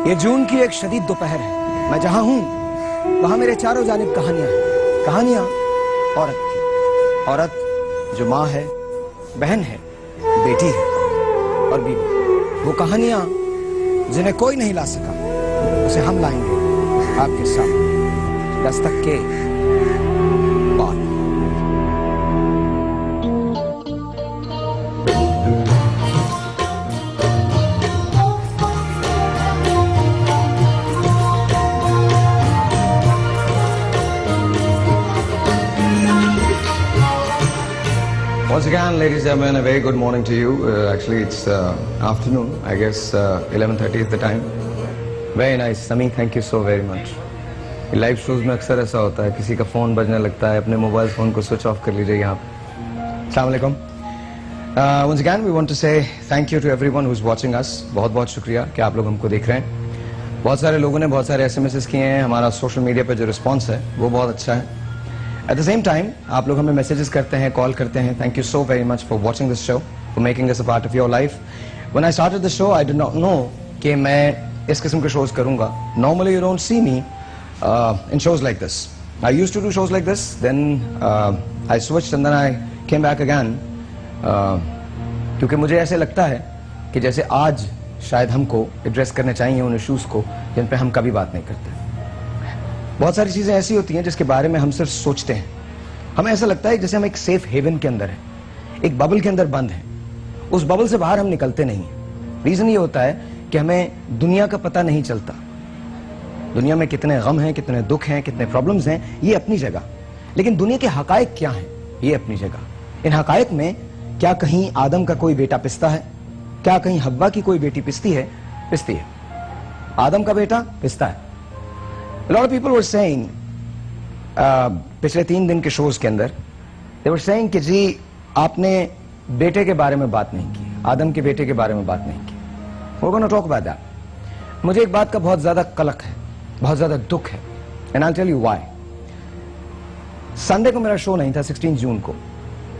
ये जून की एक शदीद दोपहर है। मैं जहां हूं वहां मेरे चारों जानिब कहानियां हैं। कहानियां औरत की, औरत जो माँ है, बहन है, बेटी है और बीवी। वो कहानियां जिन्हें कोई नहीं ला सका, उसे हम लाएंगे आपके सामने दस्तक के बाद। Once again, ladies and gentlemen, a very good morning to you. Actually, it's afternoon. I guess 11:30 is the time. Very nice, Sami. Thank you so very much. Live shows में अक्सर ऐसा होता है, किसी का फोन बजने लगता है, अपने मोबाइल फोन को स्विच ऑफ कर लीजिए यहाँ पे। अस्सलाम वालेकुम। Once again, we want to say thank you to everyone who's watching us. बहुत बहुत शुक्रिया कि आप लोग हमको देख रहे हैं। बहुत सारे लोगों ने बहुत सारे एसएमएस किए हैं। हमारा सोशल मीडिया पे जो रिस्पॉन्स है वो बहुत अच्छा है। एट द सेम टाइम आप लोग हमें मैसेजेस करते हैं, कॉल करते हैं। Thank you so very much for watching this show, for making this a part of your life. When I started the show I did not know कि मैं इस किस्म के शोज करूंगा। Normally you don't see me in shows like this. I used to do shows like this, then I switched and then I came back again, क्योंकि मुझे ऐसे लगता है कि जैसे आज शायद हमको एड्रेस करने चाहिए उन इश्यूज को जिन पे हम कभी बात नहीं करते। बहुत सारी चीजें ऐसी होती हैं जिसके बारे में हम सिर्फ सोचते हैं। हमें ऐसा लगता है जैसे हम एक सेफ हेवन के अंदर हैं, एक बबल के अंदर बंद हैं। उस बबल से बाहर हम निकलते नहीं हैं। रीजन ये होता है कि हमें दुनिया का पता नहीं चलता। दुनिया में कितने गम हैं, कितने दुख हैं, कितने प्रॉब्लम्स हैं, ये अपनी जगह। लेकिन दुनिया के हकायक क्या हैं, ये अपनी जगह। इन हकायक में क्या कहीं आदम का कोई बेटा पिसता है? क्या कहीं हव्वा की कोई बेटी पिसती है? पिसती है। आदम का बेटा पिसता है। A lot of people were saying, पिछले 3 दिन के शोज के अंदर they were saying कि जी आपने बेटे के बारे में बात नहीं की, आदम के बेटे के बारे में बात नहीं की। We're going to talk about that. मुझे एक बात का बहुत ज्यादा कलक है, बहुत ज्यादा दुख है, and I'll tell you why. Sunday को मेरा शो नहीं था, 16 जून को।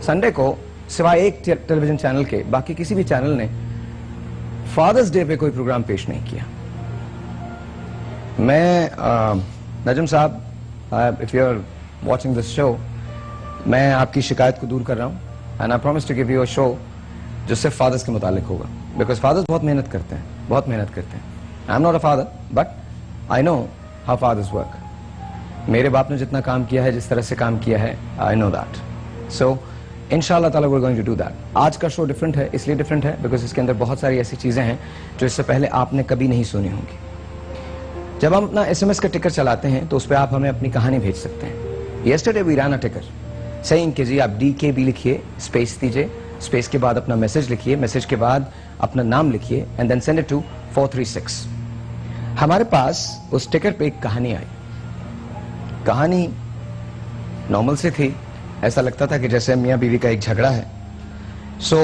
संडे को सिवाय एक टेलीविजन चैनल के बाकी किसी भी चैनल ने फादर्स डे पे कोई प्रोग्राम पेश नहीं किया। मैं नजम साहब, if you are watching this show, मैं आपकी शिकायत को दूर कर रहा हूँ and I promise to give you a show जो सिर्फ फादर्स के मुतालिक होगा, बिकॉज फादर्स बहुत मेहनत करते हैं, बहुत मेहनत करते हैं। I am not a father but I know how fathers work. मेरे बाप ने जितना काम किया है, जिस तरह से काम किया है, आई नो दैट। सो इंशाअल्लाह ताला we are going to do that. आज का शो डिफरेंट है, इसलिए डिफरेंट है बिकॉज इसके अंदर बहुत सारी ऐसी चीजें हैं जो इससे पहले आपने कभी नहीं सुनी होंगी। जब हम अपना एसएमएस का टिकर चलाते हैं तो उस पर आप हमें अपनी कहानी भेज सकते हैं। येस्टरडे वी रैन अ टिकर सेइंग कि जी आप DKB लिखिए, स्पेस दीजिए, स्पेस के बाद अपना मैसेज लिखिए, मैसेज के बाद अपना नाम लिखिए and then send it to 436। हमारे पास उस टिकर पे एक कहानी आई। कहानी नॉर्मल से थी, ऐसा लगता था कि जैसे मियाँ बीवी का एक झगड़ा है। So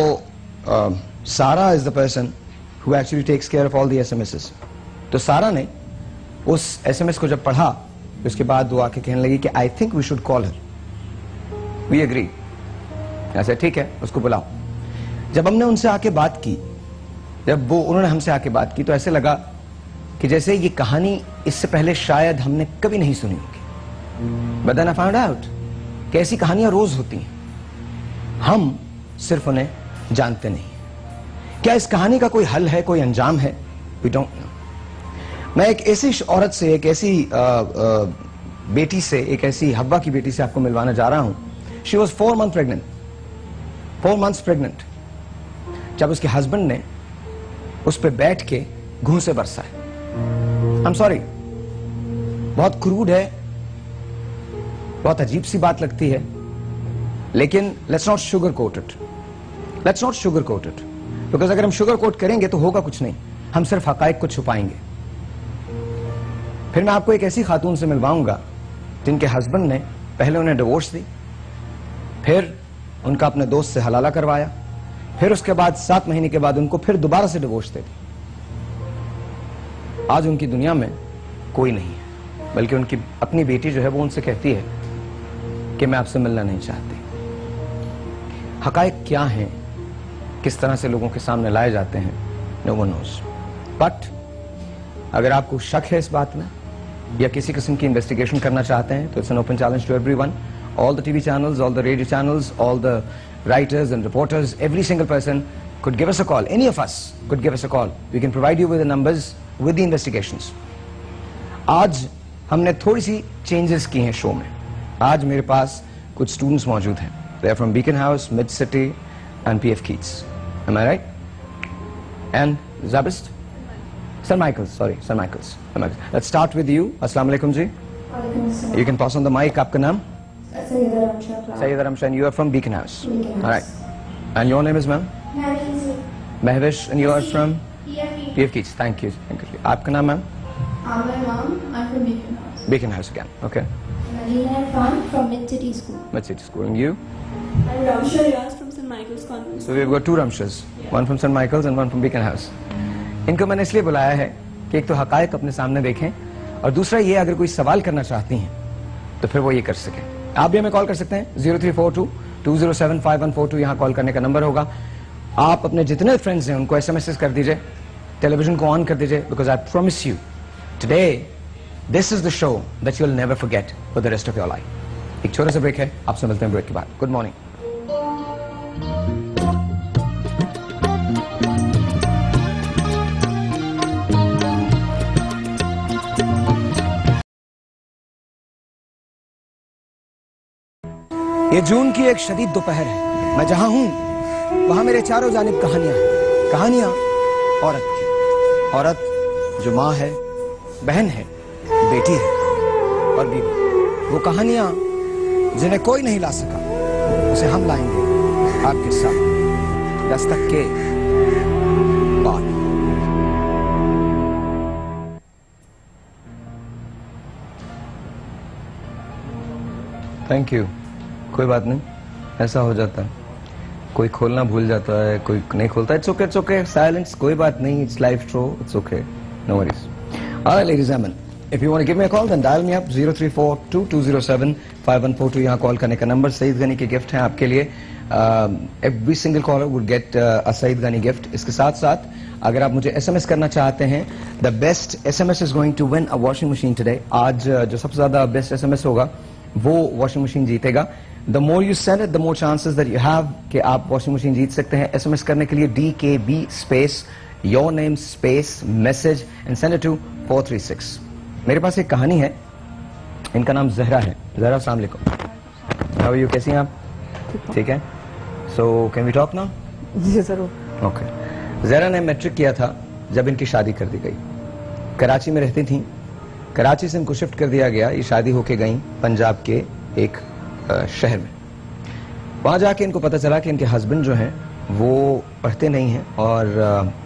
Sara is the person who actually takes care of all the SMSes. तो सारा ने उस एसएमएस को जब पढ़ा, उसके बाद वो आके कहने लगी कि I think we should call her. We agree. ऐसे ठीक है, उसको बुलाओ। जब हमने उनसे आके बात की, जब वो उन्होंने हमसे आके बात की, तो ऐसे लगा कि जैसे ये कहानी इससे पहले शायद हमने कभी नहीं सुनी होगी। But then I found out कि ऐसी कहानियां रोज होती हैं, हम सिर्फ उन्हें जानते नहीं। क्या इस कहानी का कोई हल है, कोई अंजाम है? We don't know. मैं एक ऐसी औरत से, एक ऐसी बेटी से, एक ऐसी हव्वा की बेटी से आपको मिलवाने जा रहा हूं। She was 4 months pregnant, 4 months pregnant, जब उसके हस्बैंड ने उस पर बैठ के घूंसे बरसाए। आई एम सॉरी, बहुत क्रूड है, बहुत अजीब सी बात लगती है, लेकिन let's not sugar coat it, let's not sugar coat it, because अगर हम शुगर कोट करेंगे तो होगा कुछ नहीं, हम सिर्फ हकायक को छुपाएंगे। फिर मैं आपको एक ऐसी खातून से मिलवाऊंगा जिनके हस्बैंड ने पहले उन्हें डिवोर्स दी, फिर उनका अपने दोस्त से हलाला करवाया, फिर उसके बाद 7 महीने के बाद उनको फिर दोबारा से डिवोर्स दे दी। आज उनकी दुनिया में कोई नहीं है, बल्कि उनकी अपनी बेटी जो है वो उनसे कहती है कि मैं आपसे मिलना नहीं चाहती। हकायक क्या हैं, किस तरह से लोगों के सामने लाए जाते हैं, नो वन नोज। बट अगर आपको शक है इस बात में या किसी किस्म की इन्वेस्टिगेशन करना चाहते हैं तो it's an open challenge to everyone. All the TV channels, all the radio channels, all the writers and reporters, every single person could give us a call. Any of us could give us a call. We can provide you with the numbers, with the investigations. आज हमने थोड़ी सी changes की हैं show में. आज मेरे पास कुछ students मौजूद हैं. They are from Beacon House, Mid City, and PF Keats. Am I right? And Zabist? Sir Michaels, sorry, Sir Michaels. Let's start with you. Assalamu alaikum ji. You can pass on the mic. आपका नाम? Sayyida Ramsha, and you are from Beacon House. All right. And your name is ma'am? Mehvish, and you are from? PF Keats. Thank you. Thank you. आपका नाम ma'am? I'm my mom. I'm from Beacon House. Beacon House again. Okay. Marina Irfan from Mid City School. Mid City School. And you? I'm Ramsha Riaz from St. Michael's Convent. So we've got two Ramshas. One from St. Michael's and one from Beacon House. इनको मैंने इसलिए बुलाया है कि एक तो हकायक अपने सामने देखें और दूसरा ये अगर कोई सवाल करना चाहती हैं तो फिर वो ये कर सकें. आप भी हमें कॉल कर सकते हैं 0342-207-5142. यहाँ कॉल करने का नंबर होगा. आप अपने जितने फ्रेंड्स हैं उनको SMS कर दीजिए, टेलीविजन को ऑन कर दीजिए, because I promise you today this is the show that you will never forget for the rest of your life. एक छोटा सा ब्रेक है, आपसे मिलते हैं ब्रेक के बाद. Good morning. ये जून की एक शदीद दोपहर है. मैं जहां हूं वहां मेरे चारों जानिब कहानियां हैं. कहानियां औरत की. औरत जो माँ है, बहन है, बेटी है और बीवी. वो कहानियां जिन्हें कोई नहीं ला सका, उसे हम लाएंगे आपके साथ दस्तक के बाद. Thank you. कोई बात नहीं, ऐसा हो जाता है. कोई खोलना भूल जाता है, कोई नहीं खोलता. It's okay. साइलेंस, कोई बात नहीं. It's live show. It's okay. No worries. Alright ladies and gentleman, if you want to give me a call then dial me up 0342-207-5142. यहाँ कॉल करने का नंबर. सईद गनी के गिफ्ट हैं आपके लिए. Every single caller would get a Saeed Ghani gift. इसके साथ साथ अगर आप मुझे SMS करना चाहते हैं, the best SMS is going to win a washing machine today. आज जो सबसे ज्यादा बेस्ट SMS होगा वो वॉशिंग मशीन जीतेगा. The more you send it, the more chances that you have कि आप वॉशिंग मशीन जीत सकते हैं. SMS करने के लिए DKB space your name space message and send it to 436. मेरे पास एक कहानी है. इनका नाम जहरा है. जहरा, अस्सलाम वालेकुम. How are you? कैसी हैं आप? ठीक है. So can we talk now? जी जरूर. Okay. जहरा ने मैट्रिक किया था जब इनकी शादी कर दी गई. कराची में रहती थी. कराची से इनको शिफ्ट कर दिया गया. ये शादी होके गई पंजाब के एक शहर में. वहां जाके इनको पता चला कि इनके हस्बैंड जो हैं वो पढ़ते नहीं हैं और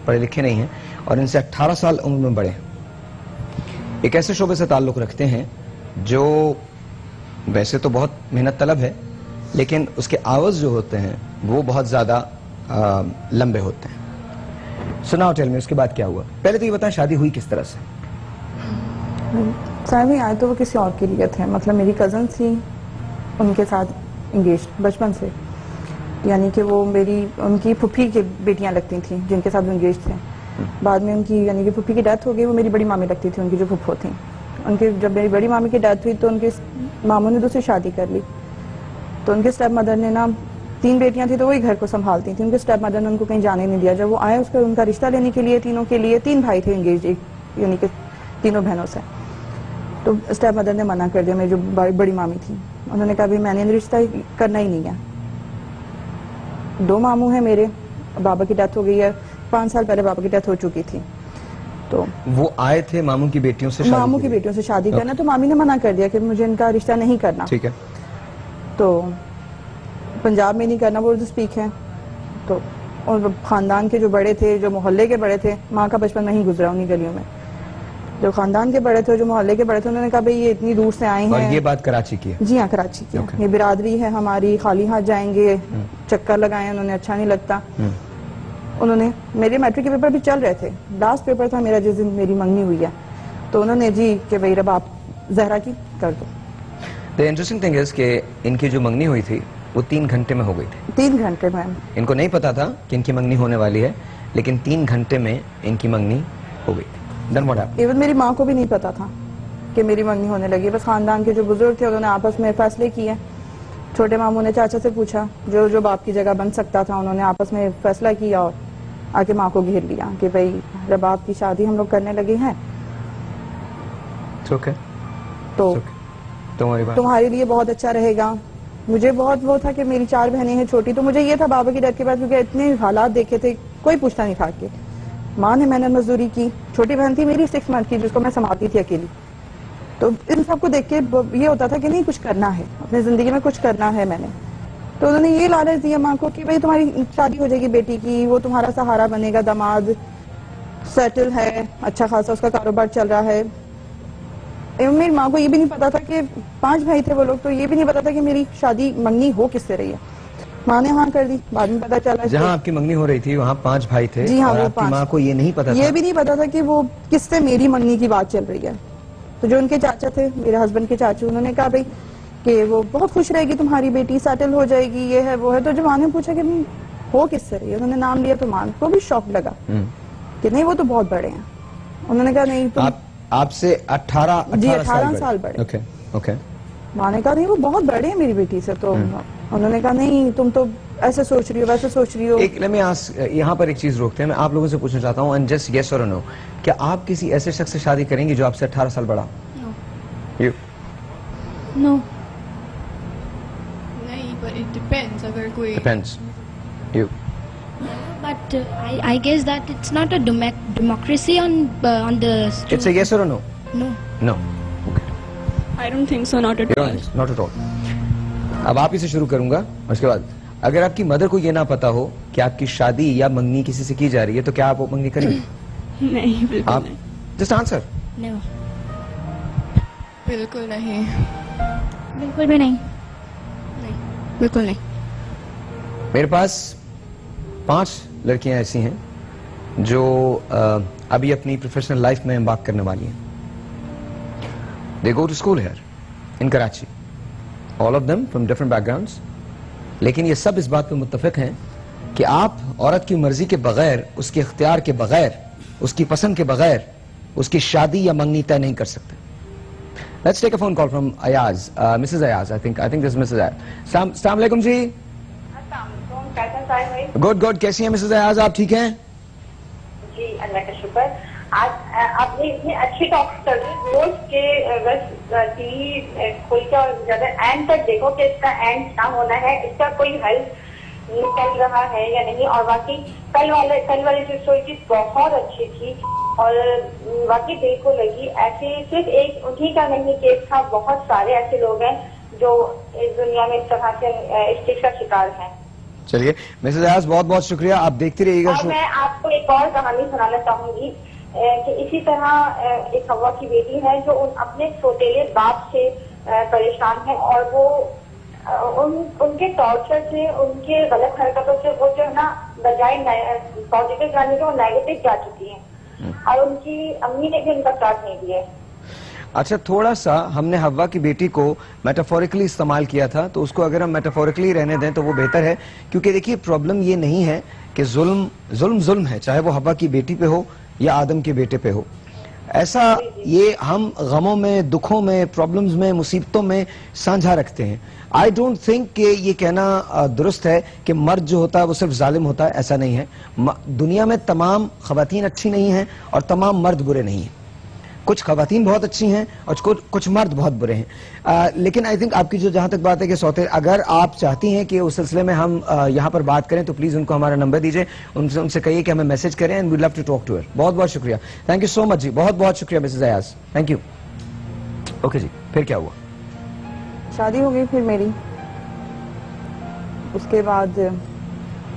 पढ़े लिखे नहीं हैं और इनसे 18 साल उम्र में बड़े हैं. एक ऐसे शोबे से ताल्लुक रखते हैं जो वैसे तो बहुत मेहनत तलब है, लेकिन उसके आवर्स जो होते हैं वो बहुत ज्यादा लंबे होते हैं. सुनाओ, टेल मी, उसके बाद क्या हुआ? पहले तो ये बताएं, शादी हुई किस तरह से? शादी आए तो वो किसी और के लिए थे. मतलब मेरी कजन थी, उनके साथ इंगेज बचपन से. यानी कि वो उनकी फुफी की बेटियां लगती थी जिनके साथ वो इंगेज थे. बाद में उनकी यानी कि फुफी की डेथ हो गई. वो मेरी बड़ी मामी लगती थी, उनकी जो फुफो थी. उनकी जब मेरी बड़ी मामी की डेथ हुई तो उनके मामू ने दूसरी शादी कर ली. तो उनके स्टेप मदर ने ना 3 बेटियां थी तो वही घर को संभालती थी. उनके स्टेप मदर ने उनको कहीं जाने नहीं दिया. जब वो आए उनका रिश्ता लेने के लिए, तीनों के लिए 3 भाई थे इंगेज, यानी कि तीनों बहनों से. तो स्टेप मदर ने मना कर दिया. मेरी जो बड़ी मामी थी, उन्होंने कहा भी मैंने रिश्ता करना ही नहीं है. 2 मामू हैं मेरे. बाबा की डेथ हो गई है. 5 साल पहले बाबा की डेथ हो चुकी थी. तो वो आए थे मामू की बेटियों से शादी करना. तो मामी ने मना कर दिया कि मुझे इनका रिश्ता नहीं करना. ठीक है. तो पंजाब में नहीं करना, वो उर्दू स्पीक है. तो और खानदान के जो बड़े थे, जो मोहल्ले के बड़े थे, माँ का बचपन नहीं गुजरा उन्हीं गलियों में. जो खानदान के बड़े थे, जो मोहल्ले के बड़े थे, उन्होंने कहा भाई ये इतनी दूर से आए हैं. ये बात कराची की है? जी हाँ, कराची की. ये बिरादरी है हमारी, खाली हाथ जाएंगे, चक्कर लगाए, उन्होंने अच्छा नहीं लगता. उन्होंने, मेरे मैट्रिक के पेपर भी चल रहे थे, लास्ट पेपर था मेरा जिस दिन मेरी मंगनी हुई है. तो उन्होंने जी कि भाई रब आप जहरा की कर दो. The interesting thing is कि इनकी जो मंगनी हुई थी वो 3 घंटे में हो गई थी. 3 घंटे में. इनको नहीं पता था कि इनकी मंगनी होने वाली है, लेकिन 3 घंटे में इनकी मंगनी हो गई थी. Then what happened? इवन मेरी माँ को भी नहीं पता था कि मेरी मंगनी होने लगी। बस खानदान के जो बुजुर्ग थे उन्होंने आपस में फैसले किए। छोटे मामू ने चाचा से पूछा, जो जो बाप की जगह बन सकता था, उन्होंने आपस में फैसला किया और आके माँ को घेर लिया कि भाई रबाब की शादी हम लोग करने लगे हैं It's okay. तो It's okay. तुम्हारी बात। तुम्हारे लिए बहुत अच्छा रहेगा। मुझे बहुत वो था कि मेरी 4 बहनें हैं छोटी, तो मुझे ये था बाबा की डर के बाद, क्योंकि इतने हालात देखे थे, कोई पूछता नहीं था कि माँ ने मेहनत मजदूरी की। छोटी बहन थी मेरी 6 मंथ की, जिसको मैं संभालती थी अकेली। तो इन सबको देख के ये होता था कि नहीं, कुछ करना है अपनी जिंदगी में, कुछ करना है मैंने। तो उन्होंने ये लालच दिया माँ को कि भाई तुम्हारी शादी हो जाएगी बेटी की, वो तुम्हारा सहारा बनेगा, दामाद सेटल है, अच्छा खासा उसका कारोबार चल रहा है। मेरी माँ को ये भी नहीं पता था कि 5 भाई थे वो लोग, तो ये भी नहीं पता था कि मेरी शादी मंगनी हो किससे रही है। माँ ने हाँ कर दी, बाद में पता चला। जहाँ आपकी मंगनी हो रही थी वहाँ 5 भाई थे। जी हाँ, और वो आपकी 5। माँ को ये नहीं पता था, ये भी नहीं पता था कि वो किससे मेरी मंगनी की बात चल रही है। तो जो उनके चाचा थे, मेरे हस्बैंड के चाचू, उन्होंने कहा भाई कि वो बहुत खुश रहेगी तुम्हारी बेटी, सेटल हो जाएगी, ये है वो है। तो जब माँ ने पूछा कि हो किससे रही है, उन्होंने नाम लिया, तो माँ को भी शौक लगा कि नहीं वो तो बहुत बड़े हैं। उन्होंने कहा नहीं तुम आपसे 18 साल बड़े। Okay okay. माँ ने कहा नहीं वो बहुत बड़े हैं मेरी बेटी से। तो उन्होंने कहा नहीं तुम तो ऐसे सोच रही हो, वैसे सोच रही हो। एक let me ask, यहाँ पर एक चीज रोकते हैं, मैं आप लोगों से पूछना चाहता हूँ, and just yes or no, क्या आप किसी ऐसे शख्स से शादी करेंगे जो आपसे 18 साल बड़ा? No. You? No. नहीं, but it depends. अगर कोई Depends. You? But I guess that it's not a democracy on the street. It's a yes or a no? No. No. Okay. I don't think so. Not at all. Not at all. अब आप ही से शुरू करूंगा, और उसके बाद अगर आपकी मदर को ये ना पता हो कि आपकी शादी या मंगनी किसी से की जा रही है, तो क्या आप वो मंगनी करेंगे? नहीं, बिल्कुल आप नहीं। Just answer. No. बिल्कुल नहीं। बिल्कुल भी नहीं। नहीं, बिल्कुल नहीं। मेरे पास 5 लड़कियां ऐसी हैं जो अभी अपनी प्रोफेशनल लाइफ में एम्बार्क करने वाली हैं। They go to school here in Karachi, all of them from different backgrounds, लेकिन ये सब इस बात पे मुत्तफिक हैं कि आप औरत की मर्जी के बगैर, उसके इख्तियार के बगैर, उसकी पसंद के बगैर उसकी शादी या मंगनी तय नहीं कर सकते। Let's take a phone call from Ayaz, Mrs. Ayaz. I think this is Mrs. Ayaz. अस्सलाम वालेकुम जी। गुड गुड, कैसी हैं मिसेज अयाज, आप ठीक हैं? जी अल्लाह का शुक्र। आज आपने इतनी अच्छी टॉक कर दी, रोज के बस टीवी खोल के और ज्यादा एंड तक देखो कि इसका एंड क्या होना है, इसका कोई हल निकल रहा है या नहीं। और बाकी कल वाली जो स्टोरी थी बहुत अच्छी थी और बाकी दिल को लगी। ऐसे सिर्फ एक उन्हीं का नहीं केस था, बहुत सारे ऐसे लोग हैं जो इस दुनिया में इस तरह से इस चीज का शिकार हैं। चलिए मिसेज अयाज, बहुत बहुत शुक्रिया, आप देखते रहिएगा। और मैं आपको एक और कहानी सुनाना चाहूंगी कि इसी तरह एक हवा की बेटी है जो अपने सौतेले बाप से परेशान है और वो उनके टॉर्चर से, उनके गलत हरकतों से वो जो है ना बजाय पॉजिटिव जाने के वो नेगेटिव जा चुकी है और उनकी अम्मी ने भी उनका साथ नहीं दिया। अच्छा, थोड़ा सा हमने हवा की बेटी को मेटाफोरिकली इस्तेमाल किया था, तो उसको अगर हम मेटाफोरिकली रहने दें तो वो बेहतर है, क्योंकि देखिए प्रॉब्लम ये नहीं है कि जुल्म है, चाहे वो हवा की बेटी पे हो या आदम के बेटे पे हो। ऐसा ये हम गमों में, दुखों में, प्रॉब्लम्स में, मुसीबतों में साझा रखते हैं। आई डोंट थिंक कि ये कहना दुरुस्त है कि मर्द जो होता है वो सिर्फ जालिम होता है, ऐसा नहीं है। दुनिया में तमाम खवातीन अच्छी नहीं हैं और तमाम मर्द बुरे नहीं हैं। कुछ खवातीन बहुत अच्छी हैं और कुछ मर्द बहुत बुरे हैं। लेकिन आई थिंक आपकी जो जहां तक बात है कि सौते, अगर आप चाहती हैं कि उस सिलसिले में हम यहां पर बात करें तो प्लीज उनको हमारा नंबर दीजिए, उनसे कहिए कि हमें मैसेज करें and we love to talk to her. बहुत बहुत शुक्रिया, थैंक यू सो मच जी, बहुत बहुत शुक्रिया Mrs Ayaz, thank you. Okay जी, फिर क्या हुआ? शादी हो गई फिर मेरी, उसके बाद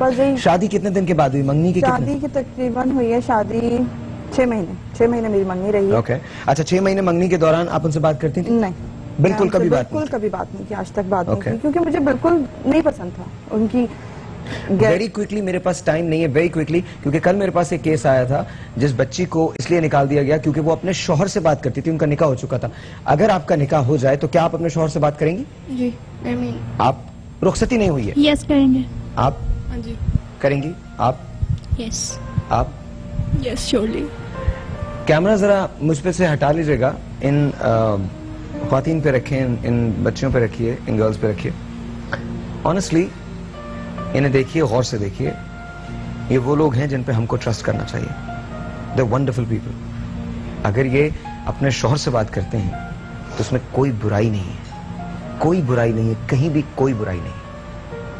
बस यही। शादी कितने दिन के बाद हुई? मंगनी की शादी की तकरीबन हुई है शादी 6 महीने मेरी मंगनी रही है। ओके, अच्छा 6 महीने मंगनी के दौरान आप उनसे बात करती थी? नहीं, बिल्कुल कभी बात नहीं? बिल्कुल कभी बात नहीं की, आज तक बात नहीं की, क्योंकि मुझे बिल्कुल नहीं पसंद था उनकी। वेरी क्विकली, मेरे पास टाइम नहीं है, वेरी क्विकली, क्योंकि कल मेरे पास एक केस आया था जिस बच्ची को इसलिए निकाल दिया गया क्योंकि वो अपने शौहर से बात करती थी, उनका निकाह हो चुका था। अगर आपका निकाह हो जाए तो क्या आप अपने शौहर से बात करेंगी? जी, आई मीन आप रुखसती नहीं हुई है? यस करेंगे। आप? हाँ जी, करेंगी आप? यस। आप? Yes surely. कैमरा जरा मुझ पे से हटा लीजिएगा, इन ख्वातीन पे रखिए, इन बच्चियों पे रखिए, इन गर्ल्स पे रखिए। ऑनेस्टली इन्हें देखिए, गौर से देखिए, ये वो लोग हैं जिन पे हमको ट्रस्ट करना चाहिए। दे वंडरफुल पीपल। अगर ये अपने शौहर से बात करते हैं तो उसमें कोई बुराई नहीं है, कोई बुराई नहीं है, कहीं भी कोई बुराई नहीं है।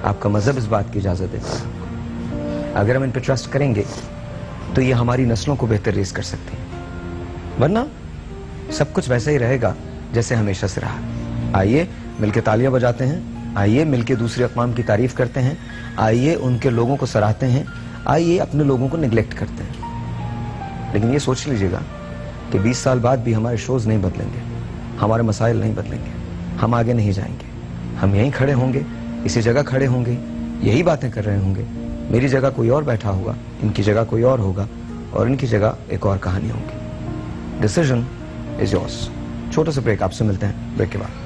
आपका मजहब इस बात की इजाजत देता है। अगर हम इन पे ट्रस्ट करेंगे तो ये हमारी नस्लों को बेहतर रेस कर सकते हैं, वरना सब कुछ वैसा ही रहेगा जैसे हमेशा से रहा। आइए मिलके तालियां बजाते हैं, आइए मिलके दूसरे अक़वाम की तारीफ करते हैं, आइए उनके लोगों को सराहते हैं, आइए अपने लोगों को निगलेक्ट करते हैं। लेकिन ये सोच लीजिएगा कि 20 साल बाद भी हमारे शोज नहीं बदलेंगे, हमारे मसाइल नहीं बदलेंगे, हम आगे नहीं जाएंगे। हम यहीं खड़े होंगे, इसी जगह खड़े होंगे, यही बातें कर रहे होंगे। मेरी जगह कोई और बैठा होगा, इनकी जगह कोई और होगा, और इनकी जगह एक और कहानी होगी। Decision is yours. छोटा सा ब्रेक, आपसे मिलते हैं ब्रेक के बाद।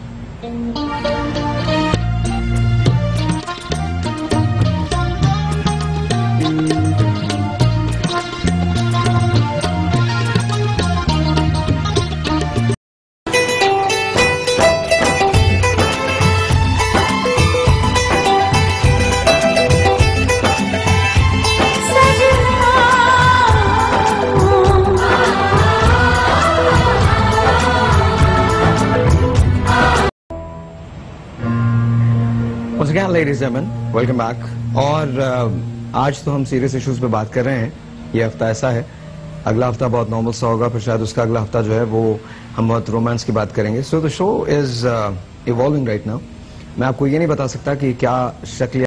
Once again, ladies and gentlemen, welcome back। और आज तो हम सीरियस इश्यूज पे बात कर रहे हैं। ये हफ्ता ऐसा है, अगला हफ्ता बहुत नॉर्मल सा होगा, फिर शायद उसका अगला हफ्ता जो है वो हम बहुत रोमांस की बात करेंगे। So the show is evolving right now. मैं आपको ये नहीं बता सकता कि क्या शक्ल